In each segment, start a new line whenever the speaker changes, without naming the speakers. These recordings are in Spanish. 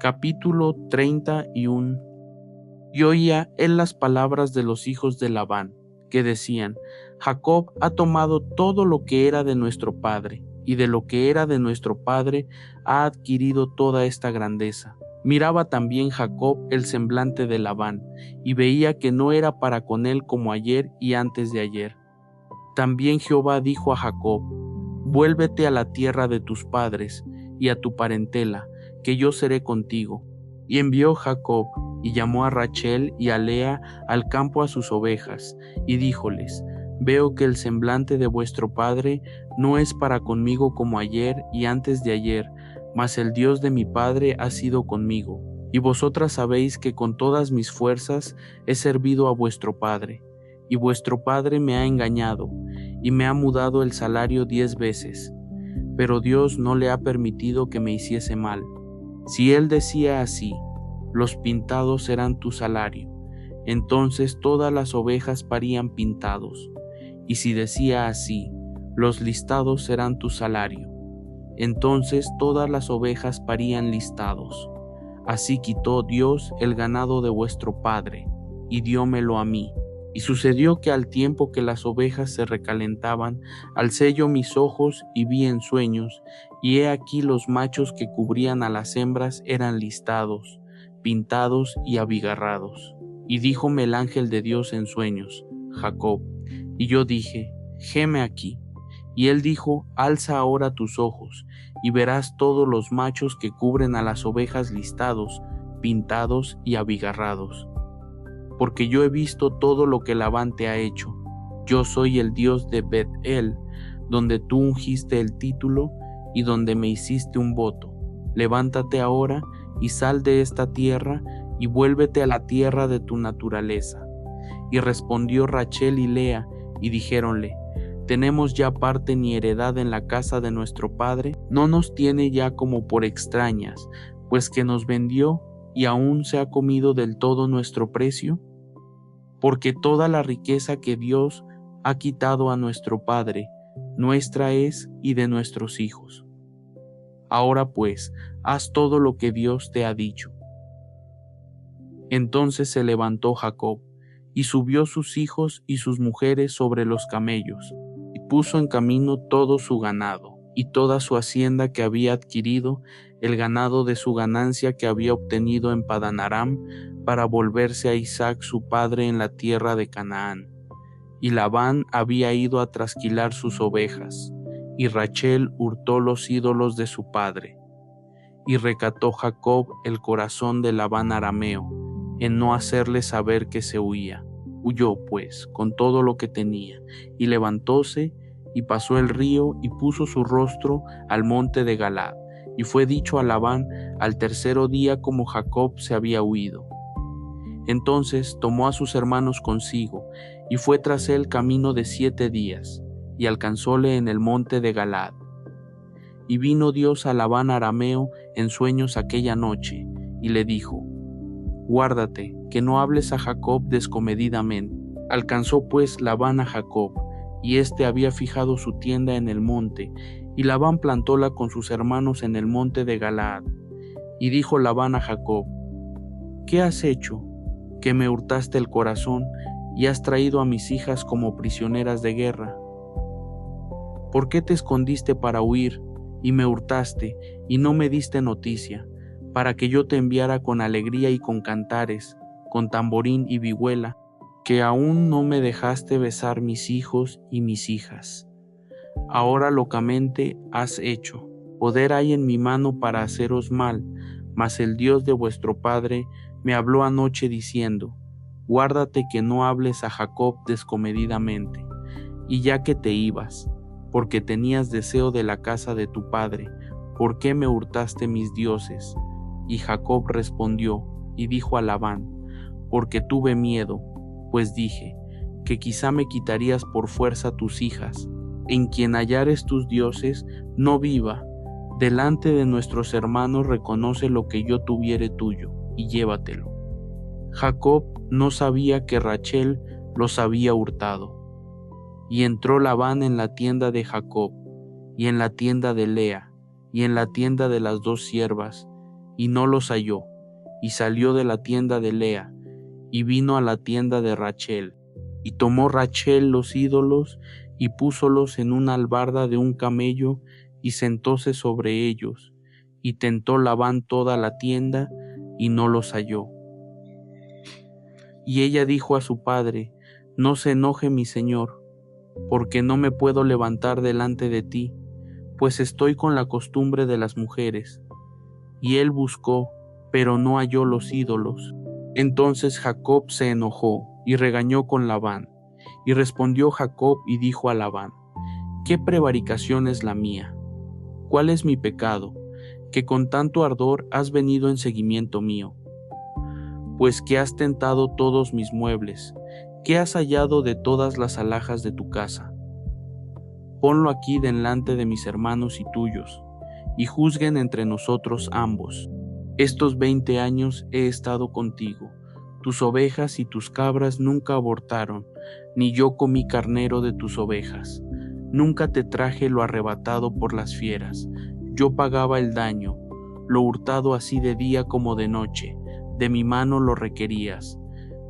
Capítulo 31. Y oía él las palabras de los hijos de Labán, que decían: Jacob ha tomado todo lo que era de nuestro padre, y de lo que era de nuestro padre ha adquirido toda esta grandeza. Miraba también Jacob el semblante de Labán, y veía que no era para con él como ayer y antes de ayer. También Jehová dijo a Jacob: Vuélvete a la tierra de tus padres y a tu parentela, que yo seré contigo. Y envió Jacob, y llamó a Rachel y a Lea al campo a sus ovejas, y díjoles: Veo que el semblante de vuestro padre no es para conmigo como ayer y antes de ayer, mas el Dios de mi padre ha sido conmigo. Y vosotras sabéis que con todas mis fuerzas he servido a vuestro padre, y vuestro padre me ha engañado, y me ha mudado el salario 10 veces. Pero Dios no le ha permitido que me hiciese mal. Si él decía así: los pintados serán tu salario, entonces todas las ovejas parían pintados. Y si decía así: los listados serán tu salario, entonces todas las ovejas parían listados. Así quitó Dios el ganado de vuestro padre, y diómelo a mí. Y sucedió que al tiempo que las ovejas se recalentaban, alcé yo mis ojos y vi en sueños, y he aquí los machos que cubrían a las hembras eran listados, pintados y abigarrados. Y díjome el ángel de Dios en sueños: Jacob. Y yo dije: Heme aquí. Y él dijo: Alza ahora tus ojos, y verás todos los machos que cubren a las ovejas listados, pintados y abigarrados. Porque yo he visto todo lo que Labán te ha hecho. Yo soy el Dios de Bet-el, donde tú ungiste el título y donde me hiciste un voto. Levántate ahora y sal de esta tierra y vuélvete a la tierra de tu naturaleza. Y respondió Rachel y Lea y dijéronle: ¿Tenemos ya parte ni heredad en la casa de nuestro padre? ¿No nos tiene ya como por extrañas, pues que nos vendió y aún se ha comido del todo nuestro precio? Porque toda la riqueza que Dios ha quitado a nuestro padre, nuestra es y de nuestros hijos. Ahora pues, haz todo lo que Dios te ha dicho. Entonces se levantó Jacob, y subió sus hijos y sus mujeres sobre los camellos, y puso en camino todo su ganado, y toda su hacienda que había adquirido, el ganado de su ganancia que había obtenido en Padan Aram, para volverse a Isaac su padre en la tierra de Canaán. Y Labán había ido a trasquilar sus ovejas, y Rachel hurtó los ídolos de su padre. Y recató Jacob el corazón de Labán arameo, en no hacerle saber que se huía. Huyó, pues, con todo lo que tenía, y levantóse, y pasó el río, y puso su rostro al monte de Galaad. Y fue dicho a Labán al tercero día como Jacob se había huido. Entonces tomó a sus hermanos consigo, y fue tras él camino de 7 días, y alcanzóle en el monte de Galaad. Y vino Dios a Labán arameo en sueños aquella noche, y le dijo: Guárdate, que no hables a Jacob descomedidamente. Alcanzó pues Labán a Jacob, y éste había fijado su tienda en el monte, y Labán plantóla con sus hermanos en el monte de Galaad. Y dijo Labán a Jacob: ¿Qué has hecho? Que me hurtaste el corazón, y has traído a mis hijas como prisioneras de guerra. ¿Por qué te escondiste para huir, y me hurtaste, y no me diste noticia, para que yo te enviara con alegría y con cantares, con tamborín y vihuela, que aún no me dejaste besar mis hijos y mis hijas? Ahora locamente has hecho. Poder hay en mi mano para haceros mal, mas el Dios de vuestro padre me habló anoche diciendo: Guárdate que no hables a Jacob descomedidamente. Y ya que te ibas, porque tenías deseo de la casa de tu padre, ¿por qué me hurtaste mis dioses? Y Jacob respondió y dijo a Labán: Porque tuve miedo, pues dije que quizá me quitarías por fuerza tus hijas. En quien hallares tus dioses, no viva. Delante de nuestros hermanos reconoce lo que yo tuviere tuyo, y llévatelo. Jacob no sabía que Rachel los había hurtado. Y entró Labán en la tienda de Jacob, y en la tienda de Lea, y en la tienda de las 2 siervas, y no los halló, y salió de la tienda de Lea, y vino a la tienda de Rachel, y tomó Rachel los ídolos, y púsolos en una albarda de un camello, y sentóse sobre ellos, y tentó Labán toda la tienda, y no los halló. Y ella dijo a su padre: No se enoje mi señor, porque no me puedo levantar delante de ti, pues estoy con la costumbre de las mujeres. Y él buscó, pero no halló los ídolos. Entonces Jacob se enojó y regañó con Labán. Y respondió Jacob y dijo a Labán: ¿Qué prevaricación es la mía? ¿Cuál es mi pecado, que con tanto ardor has venido en seguimiento mío? Pues que has tentado todos mis muebles, ¿qué has hallado de todas las alhajas de tu casa? Ponlo aquí delante de mis hermanos y tuyos, y juzguen entre nosotros ambos. Estos 20 años he estado contigo, tus ovejas y tus cabras nunca abortaron, ni yo comí carnero de tus ovejas. Nunca te traje lo arrebatado por las fieras. Yo pagaba el daño, lo hurtado así de día como de noche, de mi mano lo requerías.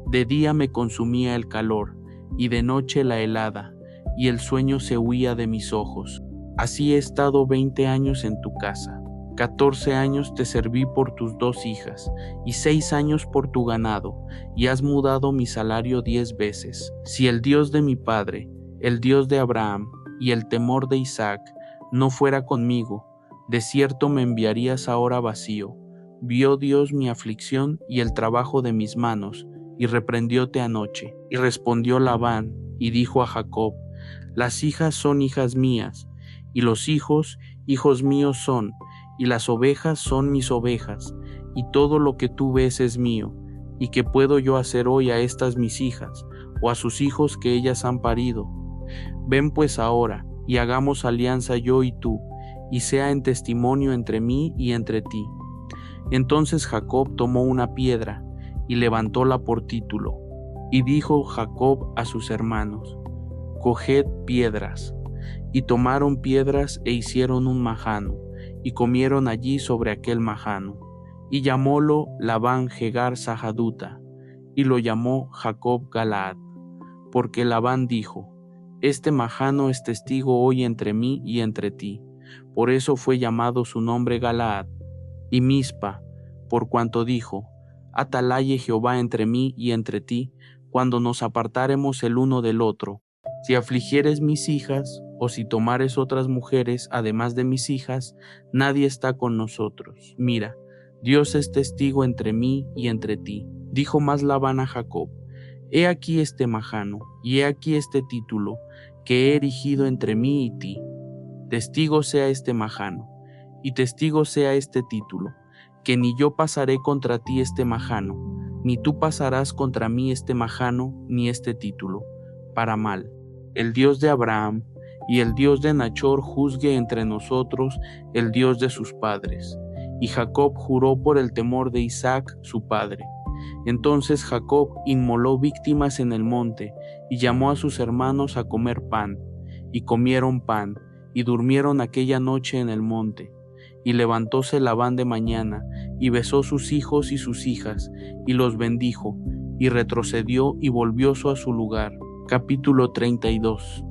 De día me consumía el calor, y de noche la helada, y el sueño se huía de mis ojos. Así he estado 20 años en tu casa. 14 años te serví por tus 2 hijas, y 6 años por tu ganado, y has mudado mi salario 10 veces. Si el Dios de mi padre, el Dios de Abraham, y el temor de Isaac, no fuera conmigo, de cierto me enviarías ahora vacío. Vio Dios mi aflicción y el trabajo de mis manos, y reprendióte anoche. Y respondió Labán, y dijo a Jacob: Las hijas son hijas mías, y los hijos, hijos míos son, y las ovejas son mis ovejas, y todo lo que tú ves es mío. ¿Y qué puedo yo hacer hoy a estas mis hijas, o a sus hijos que ellas han parido? Ven pues ahora, y hagamos alianza yo y tú, y sea en testimonio entre mí y entre ti. Entonces Jacob tomó una piedra, y levantóla por título. Y dijo Jacob a sus hermanos: Coged piedras. Y tomaron piedras e hicieron un majano, y comieron allí sobre aquel majano. Y llamólo Labán Jegar Sahaduta, y lo llamó Jacob Galaad, porque Labán dijo: Este majano es testigo hoy entre mí y entre ti. Por eso fue llamado su nombre Galaad. Y Mispa, por cuanto dijo: Atalaye Jehová entre mí y entre ti, cuando nos apartáremos el uno del otro. Si afligieres mis hijas, o si tomares otras mujeres además de mis hijas, nadie está con nosotros. Mira, Dios es testigo entre mí y entre ti. Dijo más Labán a Jacob: He aquí este majano, y he aquí este título, que he erigido entre mí y ti. Testigo sea este majano, y testigo sea este título, que ni yo pasaré contra ti este majano, ni tú pasarás contra mí este majano, ni este título, para mal. El Dios de Abraham y el Dios de Nachor juzgue entre nosotros, el Dios de sus padres. Y Jacob juró por el temor de Isaac, su padre. Entonces Jacob inmoló víctimas en el monte, y llamó a sus hermanos a comer pan. Y comieron pan, y durmieron aquella noche en el monte. Y levantóse Labán de mañana, y besó sus hijos y sus hijas, y los bendijo, y retrocedió y volvió a su lugar. Capítulo 32.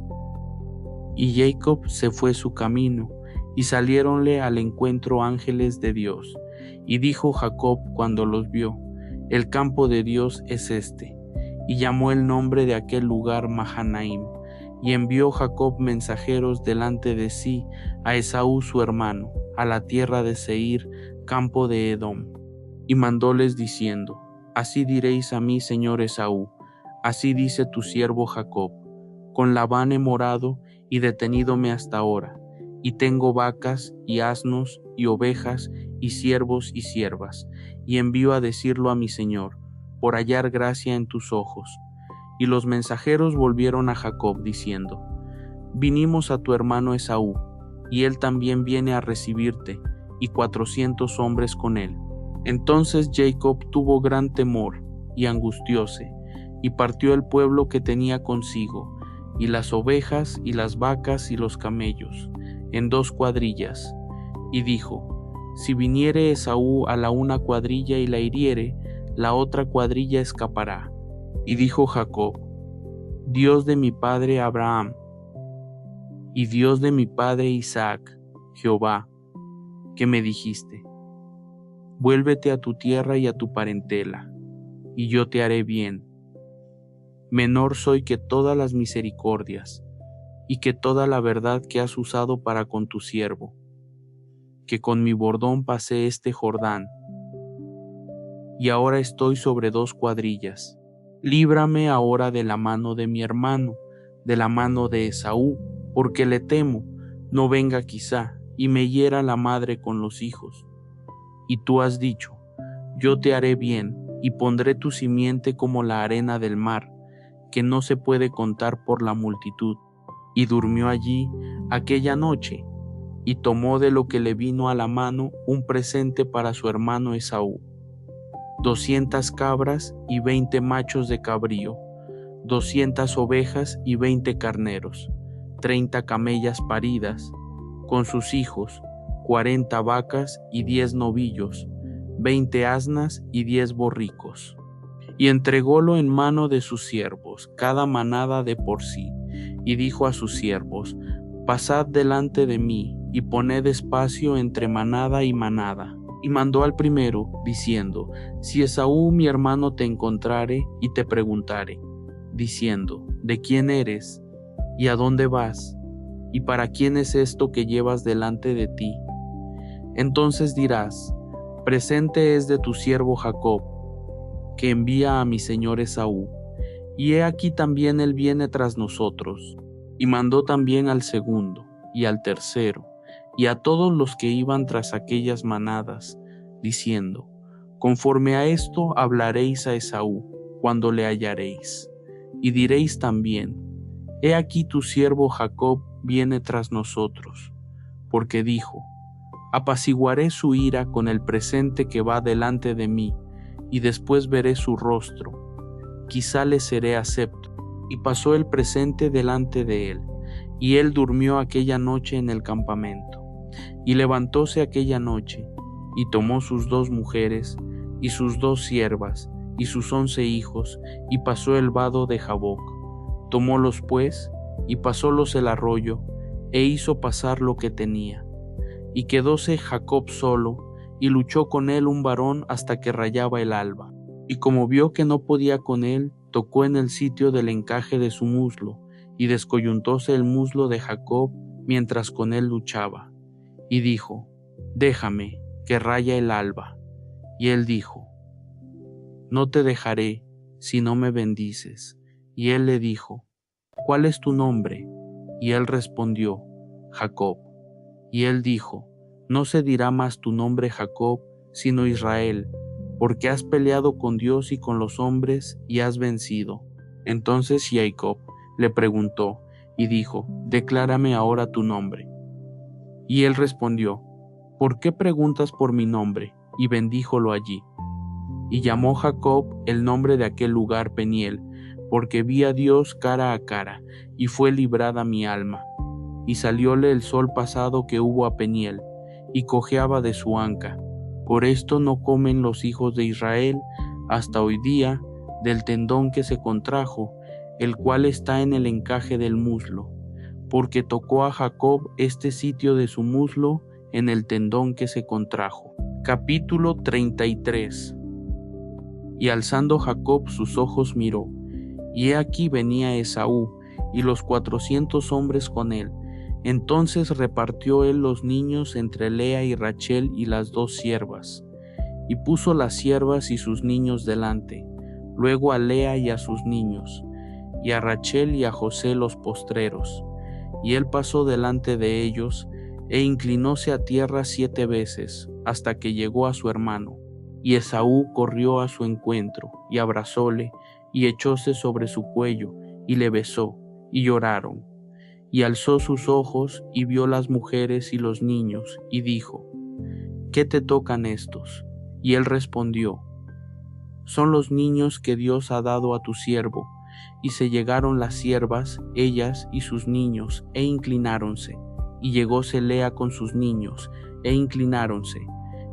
Y Jacob se fue su camino, y saliéronle al encuentro ángeles de Dios. Y dijo Jacob cuando los vio: El campo de Dios es este. Y llamó el nombre de aquel lugar Mahanaim. Y envió Jacob mensajeros delante de sí a Esaú su hermano, a la tierra de Seir, campo de Edom. Y mandóles diciendo: Así diréis a mí, señor Esaú, así dice tu siervo Jacob: Con Labán he morado y detenídome hasta ahora, y tengo vacas y asnos y ovejas y siervos y siervas, y envío a decirlo a mi señor, por hallar gracia en tus ojos. Y los mensajeros volvieron a Jacob diciendo: Vinimos a tu hermano Esaú, y él también viene a recibirte, y 400 hombres con él. Entonces Jacob tuvo gran temor, y angustióse, y partió el pueblo que tenía consigo, y las ovejas, y las vacas, y los camellos, en 2 cuadrillas, y dijo: Si viniere Esaú a la una cuadrilla y la hiriere, la otra cuadrilla escapará. Y dijo Jacob: Dios de mi padre Abraham, y Dios de mi padre Isaac, Jehová, que me dijiste: vuélvete a tu tierra y a tu parentela, y yo te haré bien. Menor soy que todas las misericordias, y que toda la verdad que has usado para con tu siervo, que con mi bordón pasé este Jordán, y ahora estoy sobre 2 cuadrillas. Líbrame ahora de la mano de mi hermano, de la mano de Esaú, porque le temo, no venga quizá, y me hiera la madre con los hijos. Y tú has dicho: yo te haré bien, y pondré tu simiente como la arena del mar, que no se puede contar por la multitud. Y durmió allí aquella noche, y tomó de lo que le vino a la mano un presente para su hermano Esaú: 200 cabras y 20 machos de cabrío, 200 ovejas y 20 carneros, 30 camellas paridas, con sus hijos, 40 vacas y 10 novillos, 20 asnas y 10 borricos. Y entrególo en mano de sus siervos, cada manada de por sí, y dijo a sus siervos: pasad delante de mí, y poned espacio entre manada y manada. Y mandó al primero, diciendo: si Esaú mi hermano te encontrare y te preguntare, diciendo: ¿de quién eres? ¿Y a dónde vas? ¿Y para quién es esto que llevas delante de ti? Entonces dirás: presente es de tu siervo Jacob, que envía a mi señor Esaú, y he aquí también él viene tras nosotros. Y mandó también al segundo, y al tercero, y a todos los que iban tras aquellas manadas, diciendo: conforme a esto hablaréis a Esaú cuando le hallaréis, y diréis también: he aquí tu siervo Jacob viene tras nosotros, porque dijo: apaciguaré su ira con el presente que va delante de mí, y después veré su rostro, quizá le seré acepto. Y pasó el presente delante de él, y él durmió aquella noche en el campamento. Y levantóse aquella noche, y tomó sus 2 mujeres, y sus 2 siervas, y sus 11 hijos, y pasó el vado de Jaboc. Tomólos pues, y pasólos el arroyo, e hizo pasar lo que tenía. Y quedóse Jacob solo, y luchó con él un varón hasta que rayaba el alba. Y como vio que no podía con él, tocó en el sitio del encaje de su muslo, y descoyuntóse el muslo de Jacob mientras con él luchaba. Y dijo: déjame, que raya el alba. Y él dijo: no te dejaré, si no me bendices. Y él le dijo: ¿cuál es tu nombre? Y él respondió: Jacob. Y él dijo: no se dirá más tu nombre Jacob, sino Israel, porque has peleado con Dios y con los hombres, y has vencido. Entonces Jacob le preguntó, y dijo: declárame ahora tu nombre. Y él respondió: ¿por qué preguntas por mi nombre? Y bendíjolo allí. Y llamó Jacob el nombre de aquel lugar Peniel, porque vi a Dios cara a cara, y fue librada mi alma. Y salióle el sol pasado que hubo a Peniel, y cojeaba de su anca. Por esto no comen los hijos de Israel hasta hoy día del tendón que se contrajo, el cual está en el encaje del muslo, porque tocó a Jacob este sitio de su muslo en el tendón que se contrajo. Capítulo 33. Y alzando Jacob sus ojos miró, y he aquí venía Esaú, y los 400 hombres con él. Entonces repartió él los niños entre Lea y Rachel y las 2 siervas, y puso las siervas y sus niños delante, luego a Lea y a sus niños, y a Rachel y a José los postreros. Y él pasó delante de ellos, e inclinóse a tierra 7 veces, hasta que llegó a su hermano. Y Esaú corrió a su encuentro, y abrazóle, y echóse sobre su cuello, y le besó, y lloraron. Y alzó sus ojos, y vio las mujeres y los niños, y dijo: ¿qué te tocan estos? Y él respondió: son los niños que Dios ha dado a tu siervo. Y se llegaron las siervas, ellas y sus niños, e inclináronse. Y llegóse Lea con sus niños, e inclináronse.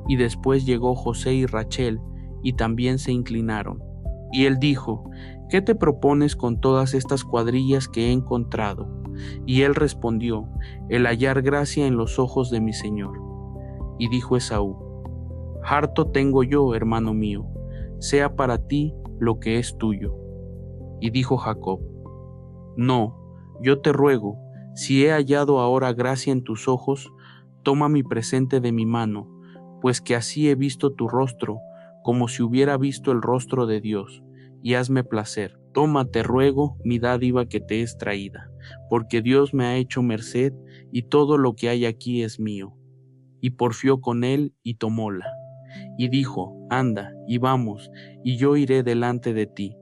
Y después llegó José y Rachel, y también se inclinaron. Y él dijo: ¿Qué te propones con todas estas cuadrillas que he encontrado? Y él respondió: el hallar gracia en los ojos de mi señor. Y dijo Esaú: harto tengo yo, hermano mío, sea para ti lo que es tuyo. Y dijo Jacob: no, yo te ruego, si he hallado ahora gracia en tus ojos, toma mi presente de mi mano, pues que así he visto tu rostro, como si hubiera visto el rostro de Dios, y hazme placer. Toma, te ruego, mi dádiva que te es traída, porque Dios me ha hecho merced, y todo lo que hay aquí es mío. Y porfió con él, y tomóla. Y dijo: anda, y vamos, y yo iré delante de ti.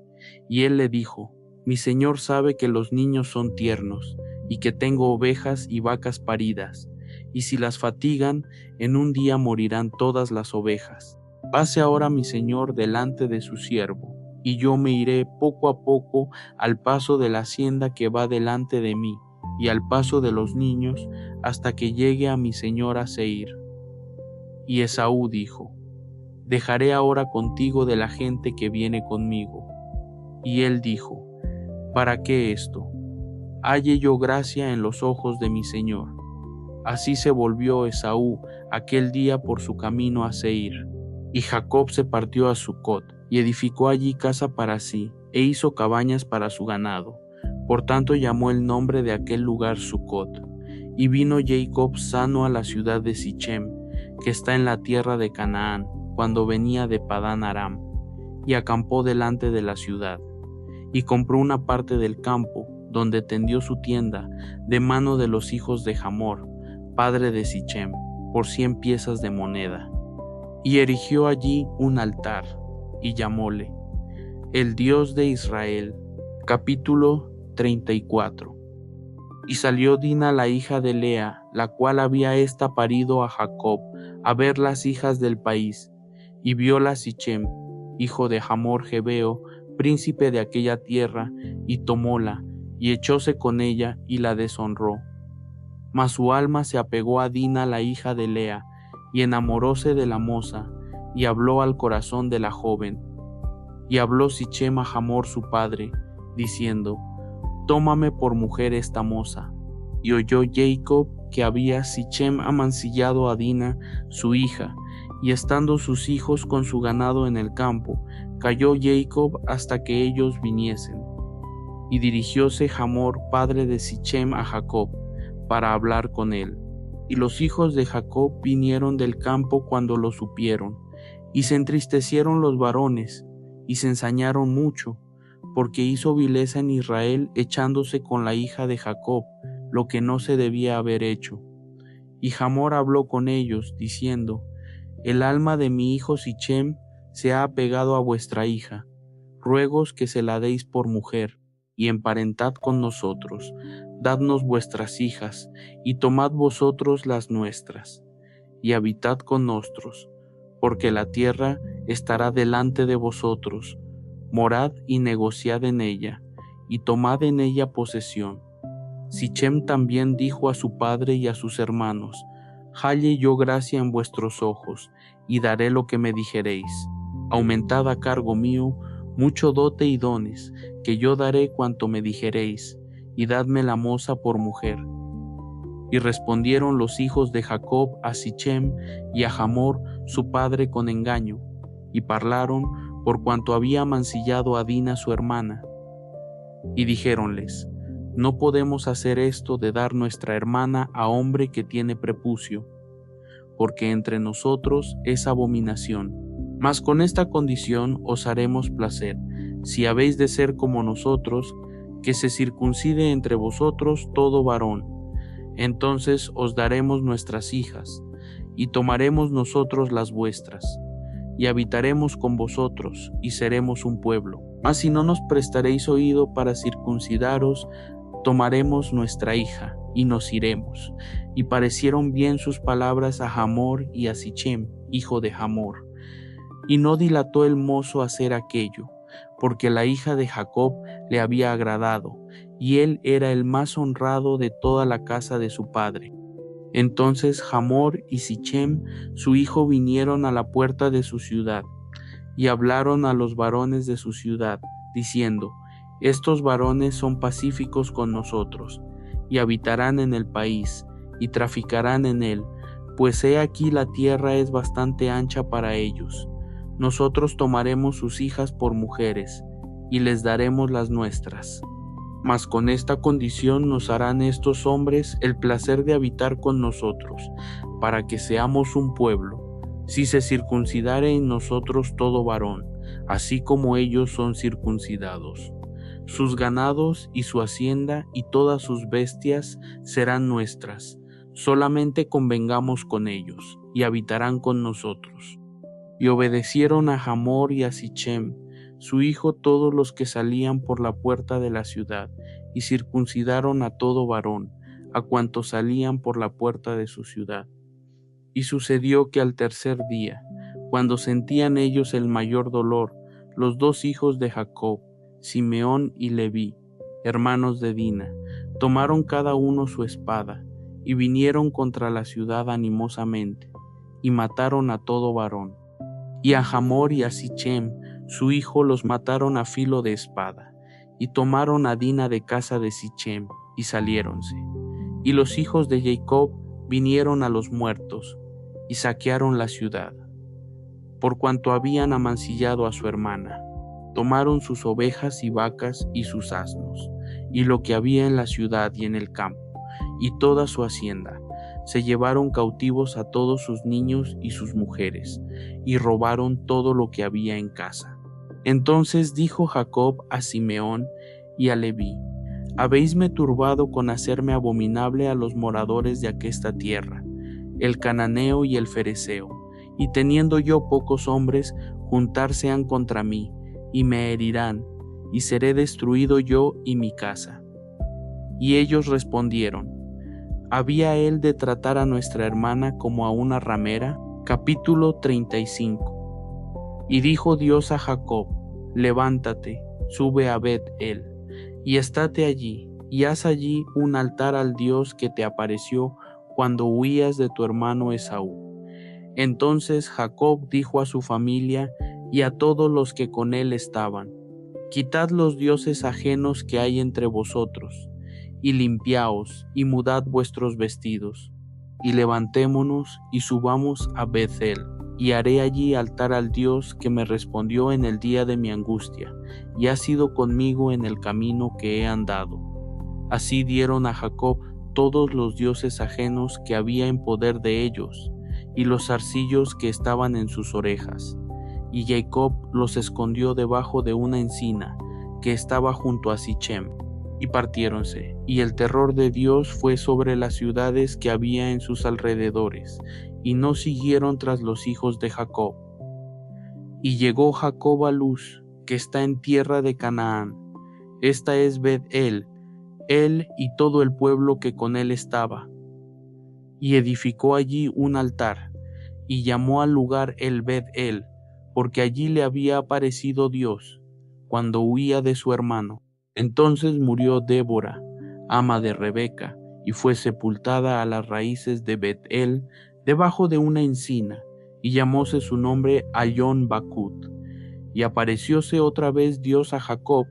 Y él le dijo: mi señor sabe que los niños son tiernos, y que tengo ovejas y vacas paridas, y si las fatigan, en un día morirán todas las ovejas. Pase ahora mi señor delante de su siervo, y yo me iré poco a poco al paso de la hacienda que va delante de mí, y al paso de los niños, hasta que llegue a mi señor a Seir. Y Esaú dijo: dejaré ahora contigo de la gente que viene conmigo. Y él dijo: ¿para qué esto? Halle yo gracia en los ojos de mi señor. Así se volvió Esaú aquel día por su camino a Seir. Y Jacob se partió a Sucot, y edificó allí casa para sí, e hizo cabañas para su ganado. Por tanto llamó el nombre de aquel lugar Sucot. Y vino Jacob sano a la ciudad de Sichem, que está en la tierra de Canaán, cuando venía de Padán Aram, y acampó delante de la ciudad. Y compró una parte del campo, donde tendió su tienda, de mano de los hijos de Hamor, padre de Sichem, por 100 piezas de moneda. Y erigió allí un altar, y llamóle: el Dios de Israel. Capítulo 34. Y salió Dina la hija de Lea, la cual había ésta parido a Jacob, a ver las hijas del país, y viola Sichem, hijo de Hamor Jebeo, príncipe de aquella tierra, y tomóla, y echóse con ella, y la deshonró. Mas su alma se apegó a Dina la hija de Lea, y enamoróse de la moza, y habló al corazón de la joven. Y habló Sichem a Hamor su padre, diciendo: tómame por mujer esta moza. Y oyó Jacob que había Sichem amancillado a Dina, su hija, y estando sus hijos con su ganado en el campo, cayó Jacob hasta que ellos viniesen. Y dirigióse Hamor, padre de Sichem, a Jacob, para hablar con él. Y los hijos de Jacob vinieron del campo cuando lo supieron, y se entristecieron los varones, y se ensañaron mucho, porque hizo vileza en Israel echándose con la hija de Jacob, lo que no se debía haber hecho. Y Hamor habló con ellos, diciendo: el alma de mi hijo Sichem se ha apegado a vuestra hija, ruegos que se la deis por mujer, y emparentad con nosotros, dadnos vuestras hijas, y tomad vosotros las nuestras, y habitad con nosotros, porque la tierra estará delante de vosotros, morad y negociad en ella, y tomad en ella posesión. Sichem también dijo a su padre y a sus hermanos: halle yo gracia en vuestros ojos, y daré lo que me dijereis. Aumentad a cargo mío mucho dote y dones, que yo daré cuanto me dijereis, y dadme la moza por mujer. Y respondieron los hijos de Jacob a Sichem y a Hamor su padre con engaño, y parlaron por cuanto había mancillado a Dina su hermana. Y dijéronles: no podemos hacer esto de dar nuestra hermana a hombre que tiene prepucio, porque entre nosotros es abominación. Mas con esta condición os haremos placer, si habéis de ser como nosotros, que se circuncide entre vosotros todo varón. Entonces os daremos nuestras hijas, y tomaremos nosotros las vuestras, y habitaremos con vosotros, y seremos un pueblo. Mas si no nos prestaréis oído para circuncidaros, tomaremos nuestra hija, y nos iremos. Y parecieron bien sus palabras a Hamor y a Sichem, hijo de Hamor. Y no dilató el mozo hacer aquello, porque la hija de Jacob le había agradado, y él era el más honrado de toda la casa de su padre. Entonces Hamor y Sichem, su hijo, vinieron a la puerta de su ciudad, y hablaron a los varones de su ciudad, diciendo: Estos varones son pacíficos con nosotros, y habitarán en el país, y traficarán en él, pues he aquí la tierra es bastante ancha para ellos. Nosotros tomaremos sus hijas por mujeres, y les daremos las nuestras. Mas con esta condición nos harán estos hombres el placer de habitar con nosotros, para que seamos un pueblo, si se circuncidare en nosotros todo varón, así como ellos son circuncidados. Sus ganados y su hacienda y todas sus bestias serán nuestras, solamente convengamos con ellos, y habitarán con nosotros. Y obedecieron a Hamor y a Sichem, su hijo, todos los que salían por la puerta de la ciudad, y circuncidaron a todo varón, a cuantos salían por la puerta de su ciudad. Y sucedió que al tercer día, cuando sentían ellos el mayor dolor, los dos hijos de Jacob, Simeón y Leví, hermanos de Dina, tomaron cada uno su espada, y vinieron contra la ciudad animosamente, y mataron a todo varón. Y a Hamor y a Sichem, su hijo, los mataron a filo de espada, y tomaron a Dina de casa de Sichem, y saliéronse. Y los hijos de Jacob vinieron a los muertos, y saquearon la ciudad, por cuanto habían amancillado a su hermana. Tomaron sus ovejas y vacas y sus asnos, y lo que había en la ciudad y en el campo, y toda su hacienda. Se llevaron cautivos a todos sus niños y sus mujeres, y robaron todo lo que había en casa. Entonces dijo Jacob a Simeón y a Leví: Habéisme turbado con hacerme abominable a los moradores de aquesta tierra, el cananeo y el fereceo, y teniendo yo pocos hombres, juntarse han contra mí, y me herirán, y seré destruido yo y mi casa. Y ellos respondieron: ¿Había él de tratar a nuestra hermana como a una ramera? Capítulo 35. Y dijo Dios a Jacob: Levántate, sube a Bet-el, y estate allí, y haz allí un altar al Dios que te apareció cuando huías de tu hermano Esaú. Entonces Jacob dijo a su familia y a todos los que con él estaban: Quitad los dioses ajenos que hay entre vosotros, y limpiaos, y mudad vuestros vestidos, y levantémonos, y subamos a Bet-el, y haré allí altar al Dios que me respondió en el día de mi angustia, y ha sido conmigo en el camino que he andado. Así dieron a Jacob todos los dioses ajenos que había en poder de ellos, y los zarcillos que estaban en sus orejas. Y Jacob los escondió debajo de una encina que estaba junto a Sichem. Y partiéronse, y el terror de Dios fue sobre las ciudades que había en sus alrededores, y no siguieron tras los hijos de Jacob. Y llegó Jacob a Luz, que está en tierra de Canaán. Esta es Bet-el, él y todo el pueblo que con él estaba. Y edificó allí un altar, y llamó al lugar el Bet-el, porque allí le había aparecido Dios, cuando huía de su hermano. Entonces murió Débora, ama de Rebeca, y fue sepultada a las raíces de Bet-el, debajo de una encina, y llamóse su nombre Ayón Bacut. Y aparecióse otra vez Dios a Jacob,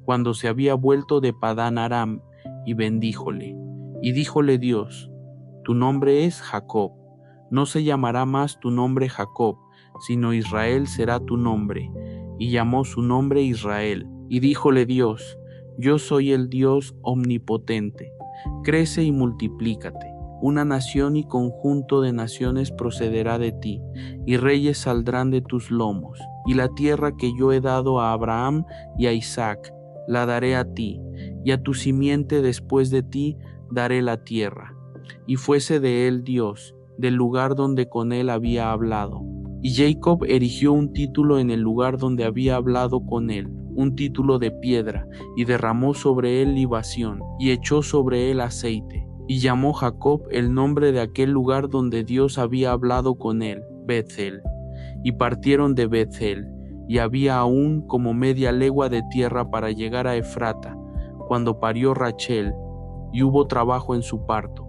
cuando se había vuelto de Padán Aram, y bendíjole. Y díjole Dios: Tu nombre es Jacob, no se llamará más tu nombre Jacob, sino Israel será tu nombre. Y llamó su nombre Israel. Y díjole Dios: Yo soy el Dios omnipotente, crece y multiplícate. Una nación y conjunto de naciones procederá de ti, y reyes saldrán de tus lomos. Y la tierra que yo he dado a Abraham y a Isaac, la daré a ti, y a tu simiente después de ti daré la tierra. Y fuese de él Dios, del lugar donde con él había hablado. Y Jacob erigió un título en el lugar donde había hablado con él, un título de piedra, y derramó sobre él libación, y echó sobre él aceite. Y llamó Jacob el nombre de aquel lugar donde Dios había hablado con él, Bet-el. Y partieron de Bet-el, y había aún como media legua de tierra para llegar a Efrata, cuando parió Rachel, y hubo trabajo en su parto.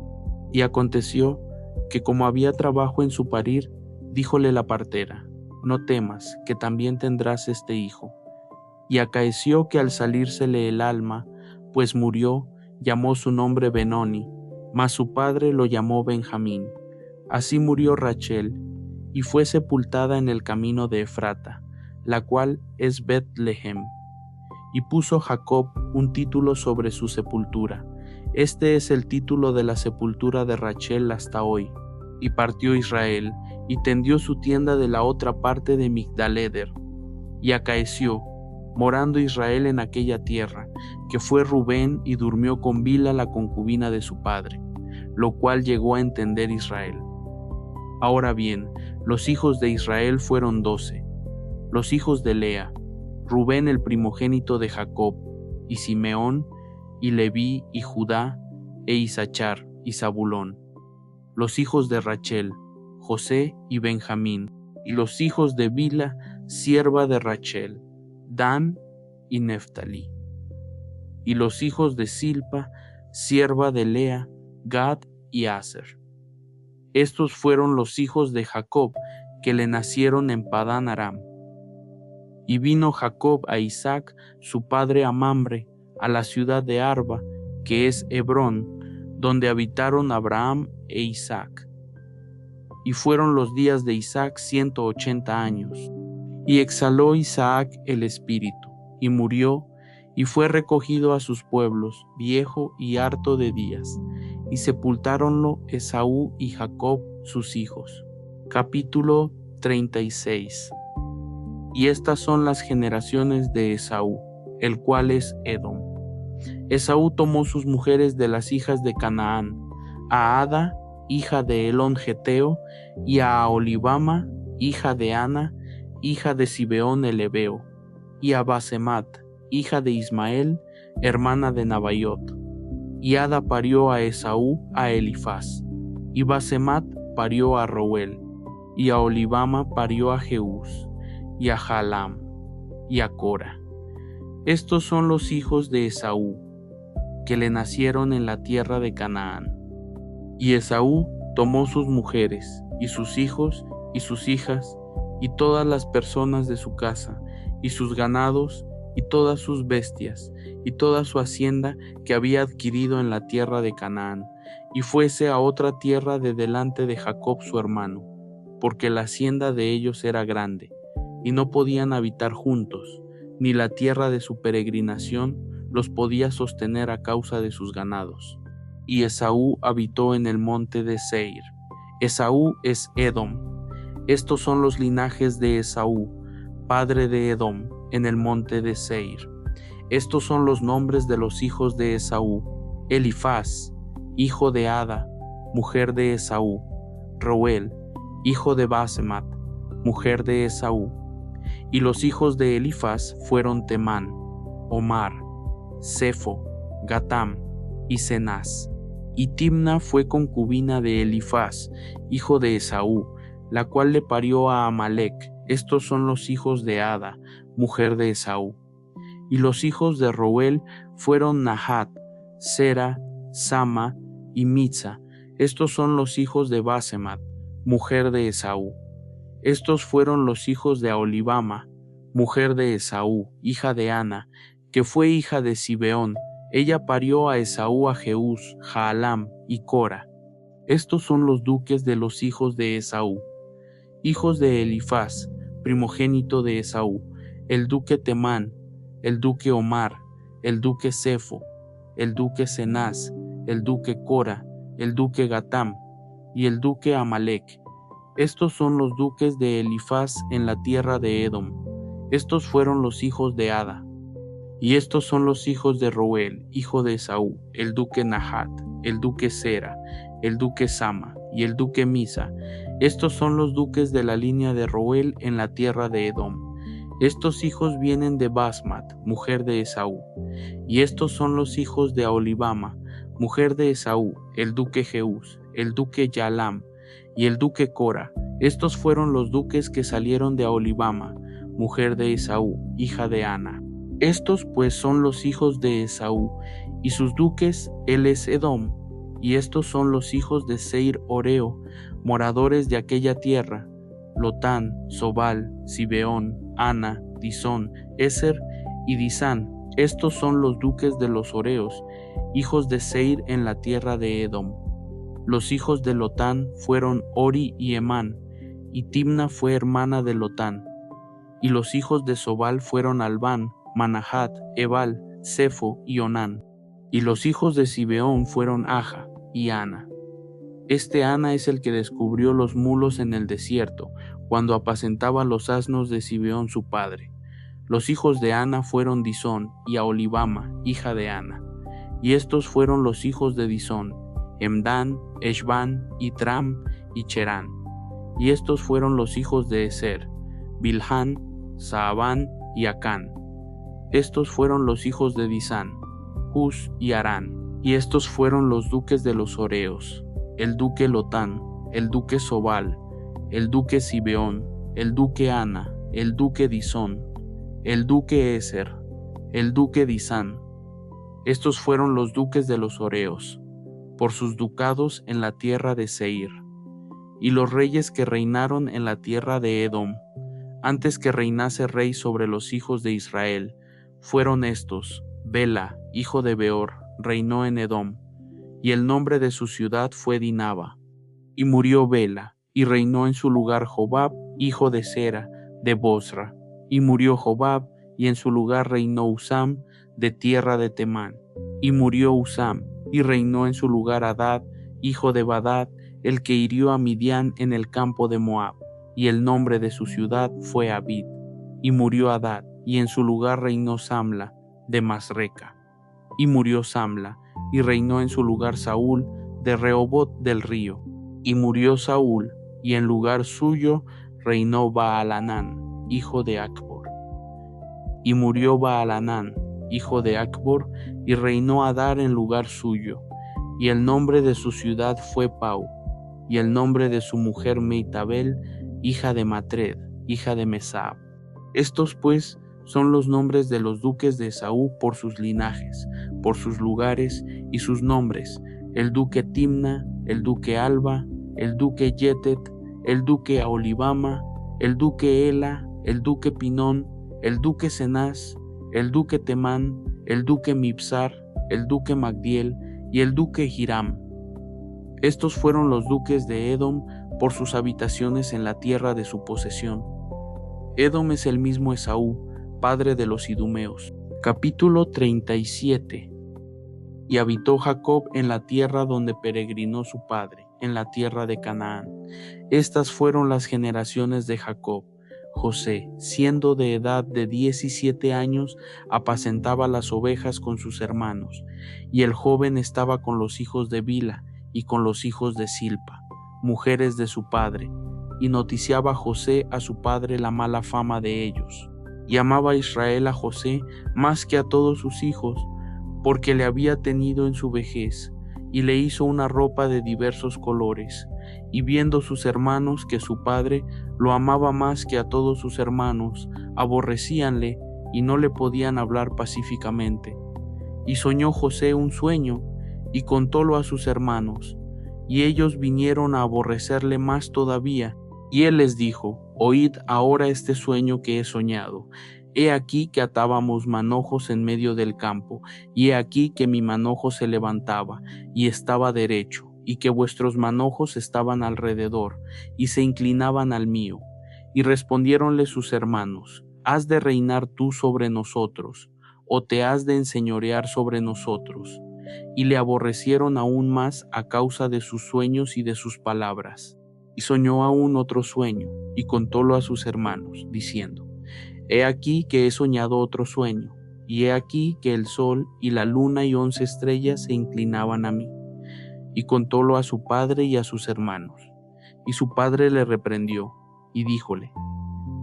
Y aconteció que como había trabajo en su parir, díjole la partera: no temas, que también tendrás este hijo. Y acaeció que al salírsele el alma, pues murió, llamó su nombre Benoni, mas su padre lo llamó Benjamín. Así murió Rachel, y fue sepultada en el camino de Efrata, la cual es Betlehem. Y puso Jacob un título sobre su sepultura. Este es el título de la sepultura de Rachel hasta hoy. Y partió Israel, y tendió su tienda de la otra parte de Migdal-eder. Y acaeció, morando Israel en aquella tierra, que fue Rubén y durmió con Bila la concubina de su padre, lo cual llegó a entender Israel. Ahora bien, los hijos de Israel fueron 12. Los hijos de Lea: Rubén el primogénito de Jacob, y Simeón, y Leví, y Judá, e Isachar, y Zabulón. Los hijos de Rachel: José y Benjamín. Y los hijos de Bila, sierva de Rachel: Dan y Neftalí. Y los hijos de Silpa, sierva de Lea: Gad y Aser. Estos fueron los hijos de Jacob, que le nacieron en Padán Aram. Y vino Jacob a Isaac, su padre, a Mamre, a la ciudad de Arba, que es Hebrón, donde habitaron Abraham e Isaac. Y fueron los días de Isaac 180 años. Y exhaló Isaac el espíritu, y murió, y fue recogido a sus pueblos, viejo y harto de días, y sepultáronlo Esaú y Jacob sus hijos. Capítulo 36. Y estas son las generaciones de Esaú, el cual es Edom. Esaú tomó sus mujeres de las hijas de Canaán, a Ada, hija de Elón Geteo, y a Aholibama, hija de Ana, hija de Zibeón el Heveo, y a Basemat, hija de Ismael, hermana de Nabaiot. Y Ada parió a Esaú a Elifaz, y Basemat parió a Reuel, y a Aholibama parió a Jeús, y a Jaalam, y a Cora. Estos son los hijos de Esaú, que le nacieron en la tierra de Canaán. Y Esaú tomó sus mujeres, y sus hijos, y sus hijas, y todas las personas de su casa, y sus ganados, y todas sus bestias, y toda su hacienda que había adquirido en la tierra de Canaán, y fuese a otra tierra de delante de Jacob su hermano, porque la hacienda de ellos era grande, y no podían habitar juntos, ni la tierra de su peregrinación los podía sostener a causa de sus ganados. Y Esaú habitó en el monte de Seir. Esaú es Edom. Estos son los linajes de Esaú, padre de Edom, en el monte de Seir. Estos son los nombres de los hijos de Esaú: Elifaz, hijo de Ada, mujer de Esaú; Reuel, hijo de Basemat, mujer de Esaú. Y los hijos de Elifaz fueron Temán, Omar, Sefo, Gatam y Cenaz. Y Timna fue concubina de Elifaz, hijo de Esaú, la cual le parió a Amalec. Estos son los hijos de Ada, mujer de Esaú. Y los hijos de Reuel fueron Nahat, Sera, Sama y Mitza. Estos son los hijos de Basemat, mujer de Esaú. Estos fueron los hijos de Aholibama, mujer de Esaú, hija de Ana, que fue hija de Zibeón. Ella parió a Esaú a Jeús, Jaalam y Cora. Estos son los duques de los hijos de Esaú. Hijos de Elifaz, primogénito de Esaú: el duque Temán, el duque Omar, el duque Sefo, el duque Cenaz, el duque Cora, el duque Gatam y el duque Amalec. Estos son los duques de Elifaz en la tierra de Edom. Estos fueron los hijos de Ada. Y estos son los hijos de Reuel, hijo de Esaú: el duque Nahat, el duque Sera, el duque Sama y el duque Misa. Estos son los duques de la línea de Reuel en la tierra de Edom. Estos hijos vienen de Basmat, mujer de Esaú. Y estos son los hijos de Aholibama, mujer de Esaú: el duque Jeús, el duque Yaalam y el duque Cora. Estos fueron los duques que salieron de Aholibama, mujer de Esaú, hija de Ana. Estos pues son los hijos de Esaú, y sus duques: él es Edom, Y estos son los hijos de Seir Oreo, moradores de aquella tierra: Lotán, Sobal, Zibeón, Ana, Disón, Eser y Disán. Estos son los duques de los Oreos, hijos de Seir en la tierra de Edom. Los hijos de Lotán fueron Ori y Emán, y Timna fue hermana de Lotán. Y los hijos de Sobal fueron Albán, Manahat, Ebal, Sefo y Onán. Y los hijos de Zibeón fueron Aja y Ana. Este Ana es el que descubrió los mulos en el desierto, cuando apacentaba los asnos de Zibeón su padre. Los hijos de Ana fueron Disón y Aholibama, hija de Ana. Y estos fueron los hijos de Disón: Hemdán, Eshbán, Itram y Cherán. Y estos fueron los hijos de Eser: Bilhán, Saabán y Acán. Estos fueron los hijos de Disán: Hus y Arán. Y estos fueron los duques de los Oreos: el duque Lotán, el duque Sobal, el duque Zibeón, el duque Ana, el duque Disón, el duque Eser, el duque Disán. Estos fueron los duques de los Oreos, por sus ducados en la tierra de Seir. Y los reyes que reinaron en la tierra de Edom, antes que reinase rey sobre los hijos de Israel, fueron estos: Bela, hijo de Beor, reinó en Edom, y el nombre de su ciudad fue Dinaba. Y murió Bela, y reinó en su lugar Jobab, hijo de Sera, de Bosra. Y murió Jobab, y en su lugar reinó Usam, de tierra de Temán. Y murió Usam, y reinó en su lugar Hadad, hijo de Badad, el que hirió a Midian en el campo de Moab. Y el nombre de su ciudad fue Abid. Y murió Hadad, y en su lugar reinó Samla, de Masreca. Y murió Samla, y reinó en su lugar Saúl, de Rehobot del río. Y murió Saúl, y en lugar suyo reinó Baalanán, hijo de Acbor. Y murió Baalanán, hijo de Acbor, y reinó Adar en lugar suyo. Y el nombre de su ciudad fue Pau, y el nombre de su mujer Meitabel, hija de Matred, hija de Mesab. Estos pues son los nombres de los duques de Esaú por sus linajes, por sus lugares y sus nombres: el duque Timna, el duque Alba, el duque Yetet, el duque Aholibama, el duque Ela, el duque Pinón, el duque Cenaz, el duque Temán, el duque Mibsar, el duque Magdiel y el duque Hiram. Estos fueron los duques de Edom por sus habitaciones en la tierra de su posesión. Edom es el mismo Esaú, padre de los idumeos. Capítulo 37. Y habitó Jacob en la tierra donde peregrinó su padre, en la tierra de Canaán. Estas fueron las generaciones de Jacob. José, siendo de edad de 17 años, apacentaba las ovejas con sus hermanos, y el joven estaba con los hijos de Bila y con los hijos de Silpa, mujeres de su padre, y noticiaba José a su padre la mala fama de ellos. Y amaba Israel a José más que a todos sus hijos, porque le había tenido en su vejez, y le hizo una ropa de diversos colores. Y viendo sus hermanos que su padre lo amaba más que a todos sus hermanos, aborrecíanle y no le podían hablar pacíficamente. Y soñó José un sueño, y contólo a sus hermanos, y ellos vinieron a aborrecerle más todavía. Y él les dijo: Oíd ahora este sueño que he soñado. He aquí que atábamos manojos en medio del campo, y he aquí que mi manojo se levantaba, y estaba derecho, y que vuestros manojos estaban alrededor, y se inclinaban al mío. Y respondiéronle sus hermanos: ¿Has de reinar tú sobre nosotros, o te has de enseñorear sobre nosotros? Y le aborrecieron aún más a causa de sus sueños y de sus palabras. Y soñó aún otro sueño, y contólo a sus hermanos, diciendo: He aquí que he soñado otro sueño, y he aquí que el sol y la luna y 11 estrellas se inclinaban a mí. Y contólo a su padre y a sus hermanos. Y su padre le reprendió, y díjole: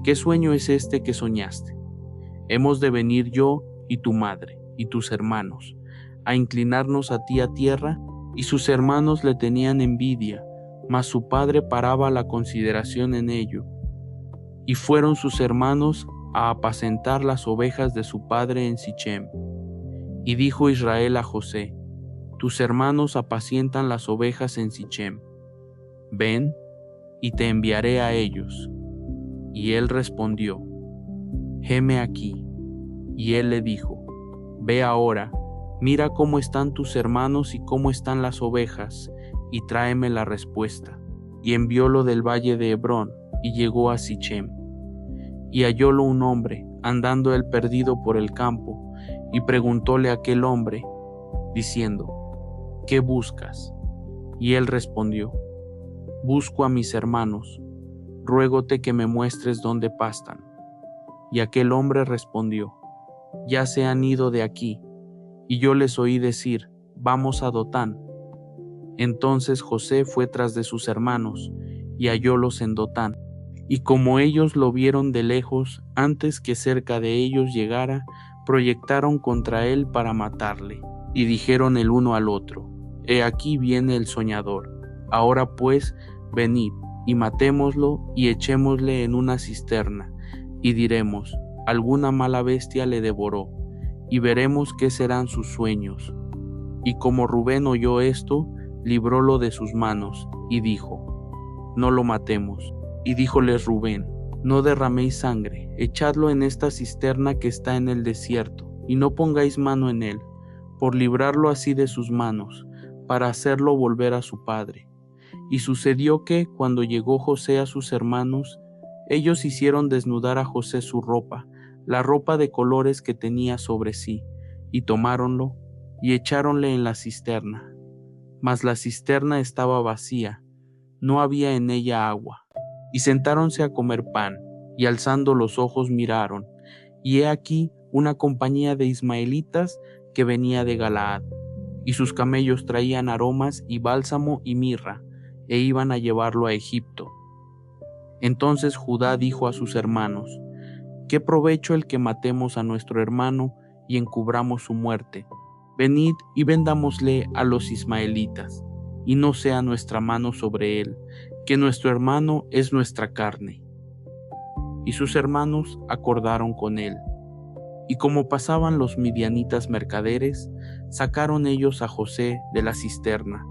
¿Qué sueño es este que soñaste? Hemos de venir yo y tu madre y tus hermanos a inclinarnos a ti a tierra. Y sus hermanos le tenían envidia, mas su padre paraba la consideración en ello. Y fueron sus hermanos a apacentar las ovejas de su padre en Sichem. Y dijo Israel a José: tus hermanos apacientan las ovejas en Sichem. Ven, y te enviaré a ellos. Y él respondió, heme aquí. Y él le dijo, ve ahora, mira cómo están tus hermanos y cómo están las ovejas, y tráeme la respuesta. Y enviólo del valle de Hebrón, y llegó a Sichem. Y hallólo un hombre, andando él perdido por el campo, y preguntóle a aquel hombre, diciendo, ¿qué buscas? Y él respondió, busco a mis hermanos, ruégote que me muestres dónde pastan. Y aquel hombre respondió, ya se han ido de aquí, y yo les oí decir, vamos a Dotán. Entonces José fue tras de sus hermanos, y hallólos en Dotán. Y como ellos lo vieron de lejos, antes que cerca de ellos llegara, proyectaron contra él para matarle. Y dijeron el uno al otro, he aquí viene el soñador. Ahora pues, venid, y matémoslo, y echémosle en una cisterna, y diremos, alguna mala bestia le devoró, y veremos qué serán sus sueños. Y como Rubén oyó esto, librólo de sus manos, y dijo, no lo matemos. Y díjoles Rubén, no derraméis sangre, echadlo en esta cisterna que está en el desierto, y no pongáis mano en él, por librarlo así de sus manos, para hacerlo volver a su padre. Y sucedió que, cuando llegó José a sus hermanos, ellos hicieron desnudar a José su ropa, la ropa de colores que tenía sobre sí, y tomáronlo, y echáronle en la cisterna. Mas la cisterna estaba vacía, no había en ella agua. Y sentáronse a comer pan, y alzando los ojos miraron, y he aquí una compañía de ismaelitas que venía de Galaad, y sus camellos traían aromas y bálsamo y mirra, e iban a llevarlo a Egipto. Entonces Judá dijo a sus hermanos, ¿qué provecho el que matemos a nuestro hermano y encubramos su muerte? Venid y vendámosle a los ismaelitas, y no sea nuestra mano sobre él, que nuestro hermano es nuestra carne. Y sus hermanos acordaron con él. Y como pasaban los midianitas mercaderes, sacaron ellos a José de la cisterna,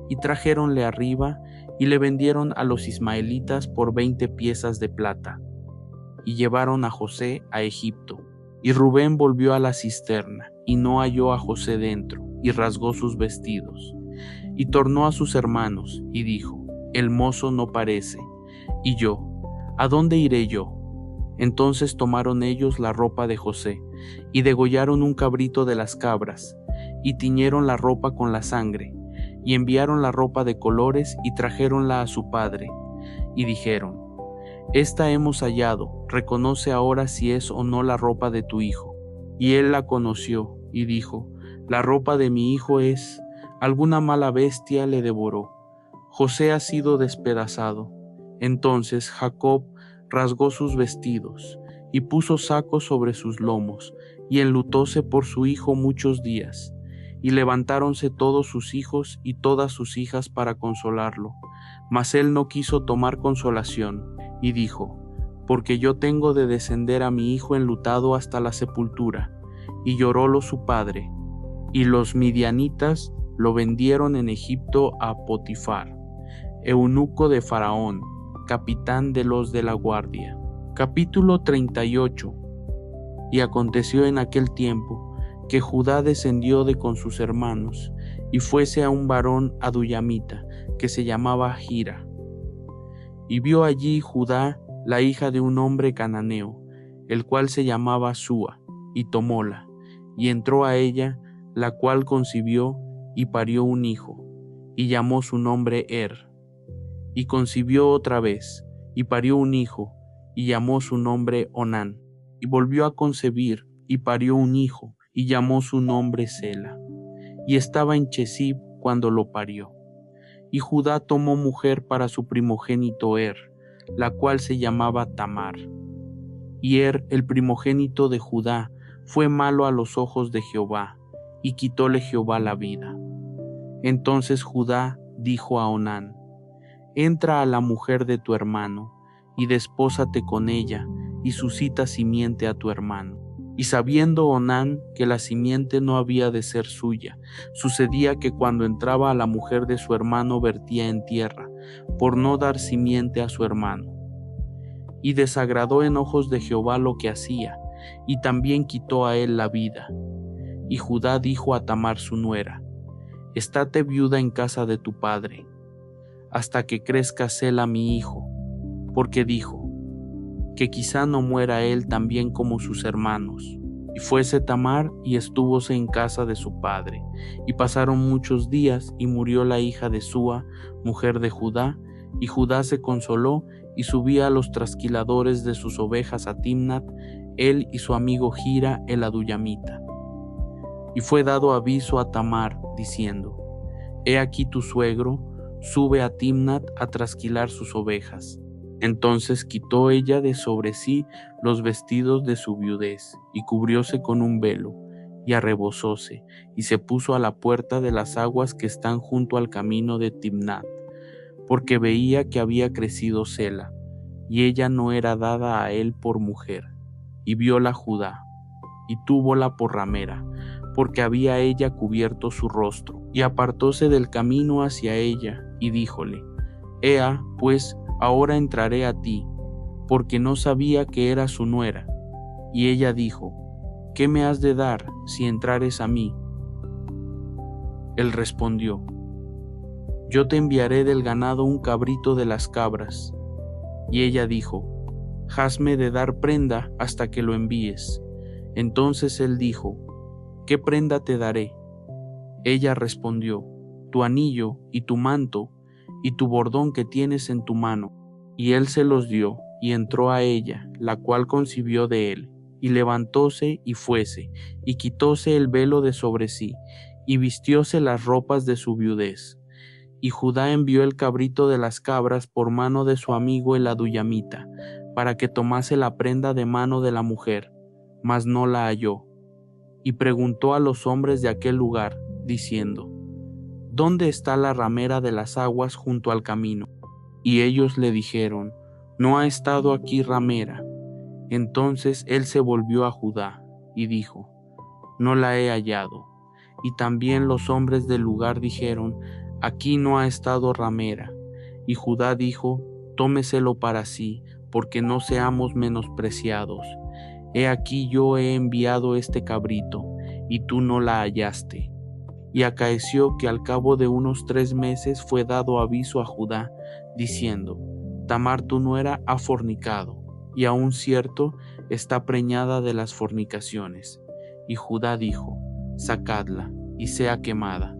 y trajéronle arriba, y le vendieron a los ismaelitas por 20 piezas de plata. Y llevaron a José a Egipto. Y Rubén volvió a la cisterna, y no halló a José dentro, y rasgó sus vestidos. Y tornó a sus hermanos, y dijo, el mozo no parece. Y yo, ¿a dónde iré yo? Entonces tomaron ellos la ropa de José, y degollaron un cabrito de las cabras, y tiñeron la ropa con la sangre, y enviaron la ropa de colores, y trajéronla a su padre, y dijeron, esta hemos hallado, reconoce ahora si es o no la ropa de tu hijo. Y él la conoció, y dijo, la ropa de mi hijo es, alguna mala bestia le devoró. José ha sido despedazado. Entonces Jacob rasgó sus vestidos, y puso sacos sobre sus lomos, y enlutóse por su hijo muchos días. Y levantáronse todos sus hijos y todas sus hijas para consolarlo. Mas él no quiso tomar consolación, y dijo, porque yo tengo de descender a mi hijo enlutado hasta la sepultura. Y llorólo su padre. Y los midianitas lo vendieron en Egipto a Potifar, eunuco de Faraón, capitán de los de la guardia. Capítulo 38. Y aconteció en aquel tiempo que Judá descendió de con sus hermanos, y fuese a un varón adullamita, que se llamaba Gira. Y vio allí Judá la hija de un hombre cananeo, el cual se llamaba Súa, y tomóla, y entró a ella, la cual concibió y parió un hijo, y llamó su nombre Y concibió otra vez, y parió un hijo, y llamó su nombre Onán. Y volvió a concebir, y parió un hijo, y llamó su nombre Sela. Y estaba en Chezib cuando lo parió. Y Judá tomó mujer para su primogénito la cual se llamaba Tamar. Y el primogénito de Judá, fue malo a los ojos de Jehová, y quitóle Jehová la vida. Entonces Judá dijo a Onán, entra a la mujer de tu hermano, y despósate con ella, y suscita simiente a tu hermano. Y sabiendo Onán que la simiente no había de ser suya, sucedía que cuando entraba a la mujer de su hermano vertía en tierra, por no dar simiente a su hermano. Y desagradó en ojos de Jehová lo que hacía, y también quitó a él la vida. Y Judá dijo a Tamar su nuera: Estate viuda en casa de tu padre, hasta que crezca Sela mi hijo, porque dijo: que quizá no muera él también como sus hermanos. Y fuese Tamar y estúvose en casa de su padre. Y pasaron muchos días, y murió la hija de Súa, mujer de Judá, y Judá se consoló, y subía a los trasquiladores de sus ovejas a Timnat, él y su amigo Gira el adullamita. Y fue dado aviso a Tamar, diciendo: He aquí tu suegro sube a Timnat a trasquilar sus ovejas. Entonces quitó ella de sobre sí los vestidos de su viudez, y cubrióse con un velo, y arrebozóse, y se puso a la puerta de las aguas que están junto al camino de Timnat, porque veía que había crecido Sela, y ella no era dada a él por mujer. Y vióla Judá, y túvola por ramera, porque había ella cubierto su rostro, y apartóse del camino hacia ella, y díjole: Ea, pues, ahora entraré a ti, porque no sabía que era su nuera. Y ella dijo: ¿Qué me has de dar si entrares a mí? Él respondió: Yo te enviaré del ganado un cabrito de las cabras. Y ella dijo: Hazme de dar prenda hasta que lo envíes. Entonces él dijo: ¿Qué prenda te daré? Ella respondió: Tu anillo y tu manto y tu bordón que tienes en tu mano. Y él se los dio, y entró a ella, la cual concibió de él, y levantóse y fuese, y quitóse el velo de sobre sí, y vistióse las ropas de su viudez. Y Judá envió el cabrito de las cabras por mano de su amigo el adullamita, para que tomase la prenda de mano de la mujer, mas no la halló. Y preguntó a los hombres de aquel lugar, diciendo: ¿Dónde está la ramera de las aguas junto al camino? Y ellos le dijeron: No ha estado aquí ramera. Entonces él se volvió a Judá, y dijo: No la he hallado. Y también los hombres del lugar dijeron: Aquí no ha estado ramera. Y Judá dijo: Tómeselo para sí, porque no seamos menospreciados. He aquí yo he enviado este cabrito, y tú no la hallaste. Y acaeció que al cabo de unos 3 meses fue dado aviso a Judá, diciendo: Tamar tu nuera ha fornicado, y aún cierto está preñada de las fornicaciones. Y Judá dijo: Sacadla, y sea quemada.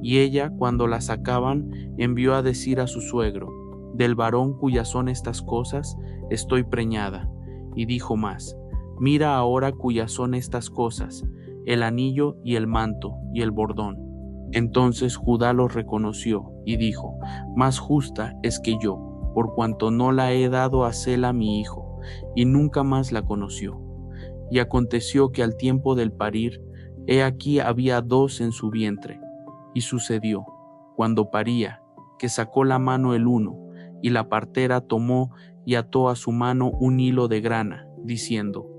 Y ella, cuando la sacaban, envió a decir a su suegro: Del varón cuyas son estas cosas, estoy preñada. Y dijo más: Mira ahora cuyas son estas cosas, el anillo y el manto y el bordón. Entonces Judá los reconoció y dijo: Más justa es que yo, por cuanto no la he dado a Sela mi hijo. Y nunca más la conoció. Y aconteció que al tiempo del parir, he aquí había 2 en su vientre. Y sucedió, cuando paría, que sacó la mano el uno, y la partera tomó y ató a su mano un hilo de grana, diciendo: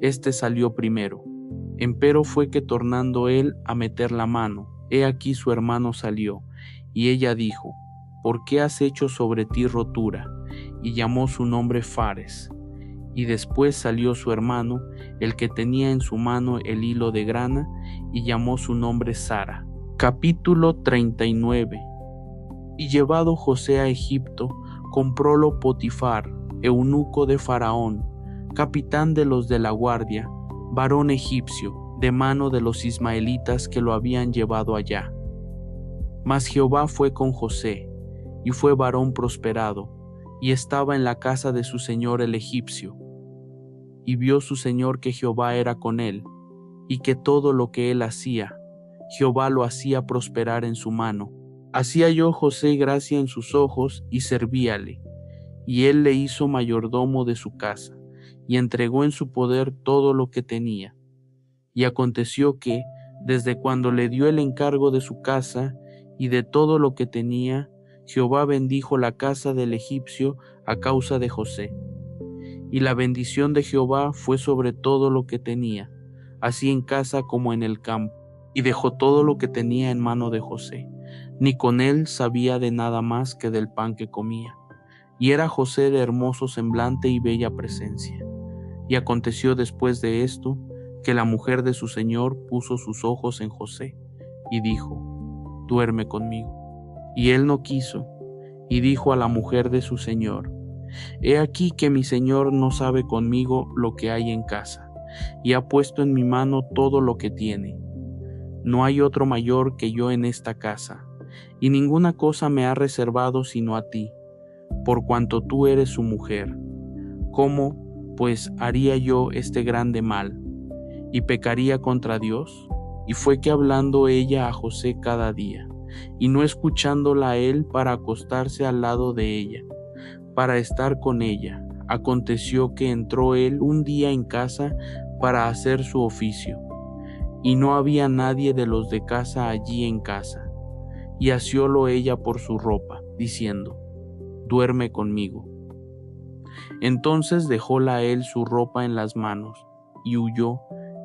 Este salió primero. Empero fue que tornando él a meter la mano, he aquí su hermano salió, y ella dijo: ¿Por qué has hecho sobre ti rotura? Y llamó su nombre Fares. Y después salió su hermano, el que tenía en su mano el hilo de grana, y llamó su nombre Sara. Capítulo 39. Y llevado José a Egipto, comprólo Potifar, eunuco de Faraón, capitán de los de la guardia, varón egipcio, de mano de los ismaelitas que lo habían llevado allá. Mas Jehová fue con José, y fue varón prosperado, y estaba en la casa de su señor el egipcio. Y vio su señor que Jehová era con él, y que todo lo que él hacía, Jehová lo hacía prosperar en su mano. Así halló José gracia en sus ojos, y servíale, y él le hizo mayordomo de su casa, y entregó en su poder todo lo que tenía. Y aconteció que, desde cuando le dio el encargo de su casa y de todo lo que tenía, Jehová bendijo la casa del egipcio a causa de José. Y la bendición de Jehová fue sobre todo lo que tenía, así en casa como en el campo, y dejó todo lo que tenía en mano de José, ni con él sabía de nada más que del pan que comía. Y era José de hermoso semblante y bella presencia. Y aconteció después de esto, que la mujer de su señor puso sus ojos en José, y dijo: duerme conmigo. Y él no quiso, y dijo a la mujer de su señor: he aquí que mi señor no sabe conmigo lo que hay en casa, y ha puesto en mi mano todo lo que tiene. No hay otro mayor que yo en esta casa, y ninguna cosa me ha reservado sino a ti, por cuanto tú eres su mujer. ¿Cómo, pues, haría yo este grande mal, y pecaría contra Dios? Y fue que hablando ella a José cada día, y no escuchándola a él para acostarse al lado de ella, para estar con ella, aconteció que entró él un día en casa para hacer su oficio, y no había nadie de los de casa allí en casa, y asiólo ella por su ropa, diciendo: duerme conmigo. Entonces dejóla él su ropa en las manos, y huyó,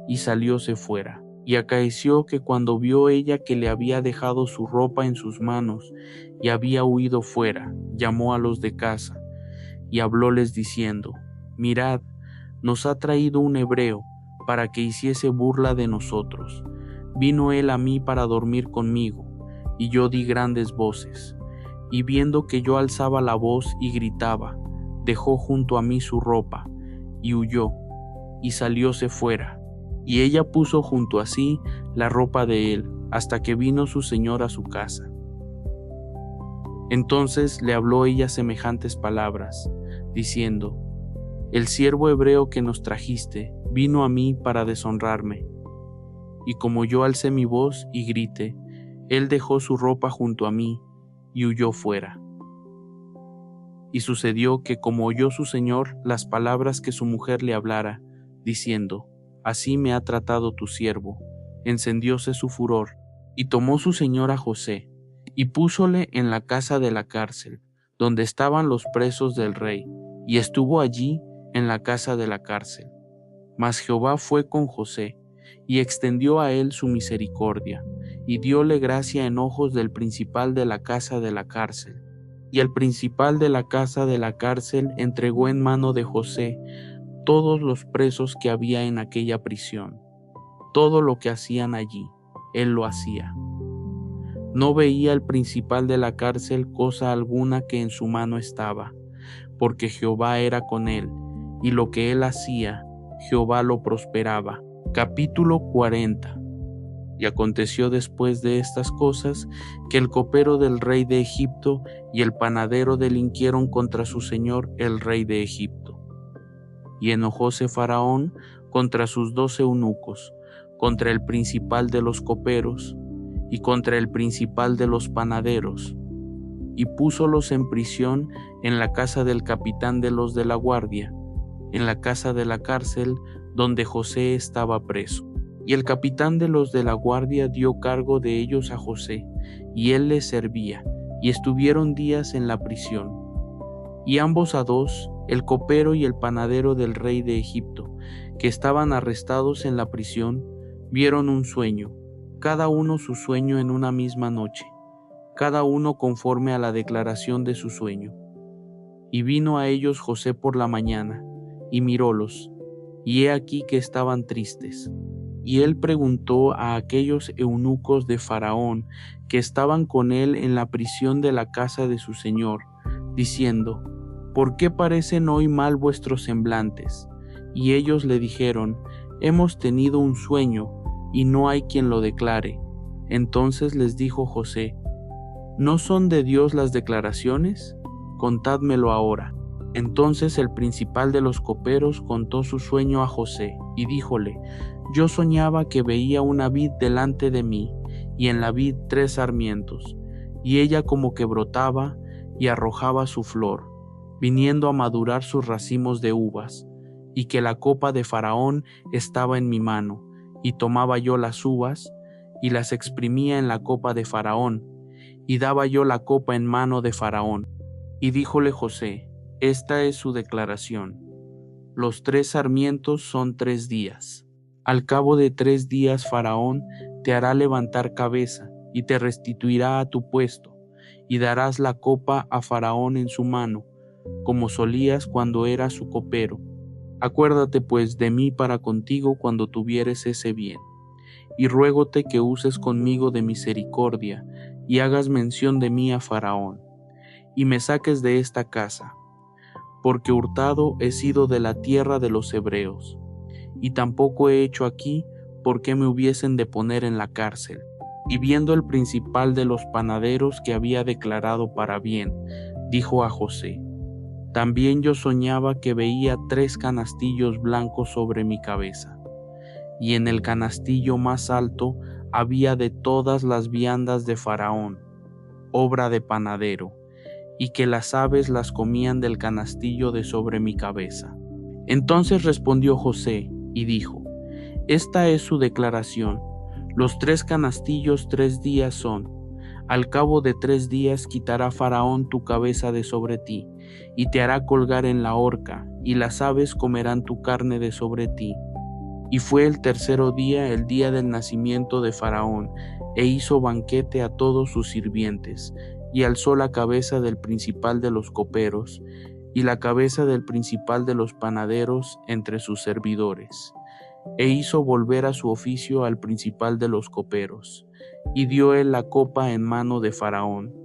y salióse fuera. Y acaeció que cuando vio ella que le había dejado su ropa en sus manos, y había huido fuera, llamó a los de casa, y hablóles diciendo: mirad, nos ha traído un hebreo, para que hiciese burla de nosotros. Vino él a mí para dormir conmigo, y yo di grandes voces. Y viendo que yo alzaba la voz y gritaba, dejó junto a mí su ropa, y huyó, y salióse fuera. Y ella puso junto a sí la ropa de él, hasta que vino su señor a su casa. Entonces le habló ella semejantes palabras, diciendo: el siervo hebreo que nos trajiste vino a mí para deshonrarme. Y como yo alcé mi voz y grité, él dejó su ropa junto a mí y huyó fuera. Y sucedió que como oyó su señor las palabras que su mujer le hablara, diciendo: así me ha tratado tu siervo, encendióse su furor, y tomó su señor a José, y púsole en la casa de la cárcel, donde estaban los presos del rey, y estuvo allí en la casa de la cárcel. Mas Jehová fue con José, y extendió a él su misericordia, y dióle gracia en ojos del principal de la casa de la cárcel. Y el principal de la casa de la cárcel entregó en mano de José todos los presos que había en aquella prisión. Todo lo que hacían allí, él lo hacía. No veía el principal de la cárcel cosa alguna que en su mano estaba, porque Jehová era con él, y lo que él hacía, Jehová lo prosperaba. Capítulo 40. Y aconteció después de estas cosas, que el copero del rey de Egipto y el panadero delinquieron contra su señor el rey de Egipto. Y enojóse Faraón contra sus 12 eunucos, contra el principal de los coperos, y contra el principal de los panaderos, y púsolos en prisión en la casa del capitán de los de la guardia, en la casa de la cárcel donde José estaba preso. Y el capitán de los de la guardia dio cargo de ellos a José, y él les servía, y estuvieron días en la prisión. Y ambos a dos, el copero y el panadero del rey de Egipto, que estaban arrestados en la prisión, vieron un sueño, cada uno su sueño en una misma noche, cada uno conforme a la declaración de su sueño. Y vino a ellos José por la mañana, y mirólos, y he aquí que estaban tristes. Y él preguntó a aquellos eunucos de Faraón que estaban con él en la prisión de la casa de su señor, diciendo: ¿por qué parecen hoy mal vuestros semblantes? Y ellos le dijeron: hemos tenido un sueño, y no hay quien lo declare. Entonces les dijo José: ¿no son de Dios las declaraciones? Contádmelo ahora. Entonces el principal de los coperos contó su sueño a José, y díjole: yo soñaba que veía una vid delante de mí, y en la vid 3 sarmientos, y ella como que brotaba y arrojaba su flor, viniendo a madurar sus racimos de uvas, y que la copa de Faraón estaba en mi mano, y tomaba yo las uvas, y las exprimía en la copa de Faraón, y daba yo la copa en mano de Faraón. Y díjole José: esta es su declaración. los 3 sarmientos son 3 días. Al cabo de 3 días Faraón te hará levantar cabeza y te restituirá a tu puesto, y darás la copa a Faraón en su mano, como solías cuando eras su copero. Acuérdate pues de mí para contigo cuando tuvieres ese bien, y ruégote que uses conmigo de misericordia, y hagas mención de mí a Faraón, y me saques de esta casa, porque hurtado he sido de la tierra de los hebreos, y tampoco he hecho aquí porque me hubiesen de poner en la cárcel. Y viendo el principal de los panaderos que había declarado para bien, dijo a José: también yo soñaba que veía 3 canastillos blancos sobre mi cabeza, y en el canastillo más alto había de todas las viandas de Faraón, obra de panadero, y que las aves las comían del canastillo de sobre mi cabeza. Entonces respondió José y dijo: esta es su declaración. Los 3 canastillos 3 días son. Al cabo de 3 días quitará Faraón tu cabeza de sobre ti, y te hará colgar en la horca, y las aves comerán tu carne de sobre ti. Y fue el 3.º día, el día del nacimiento de Faraón, e hizo banquete a todos sus sirvientes, y alzó la cabeza del principal de los coperos, y la cabeza del principal de los panaderos entre sus servidores. E hizo volver a su oficio al principal de los coperos, y dio él la copa en mano de Faraón,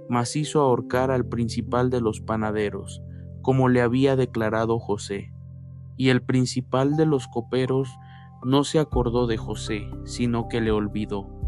mas hizo ahorcar al principal de los panaderos, como le había declarado José. Y el principal de los coperos no se acordó de José, sino que le olvidó.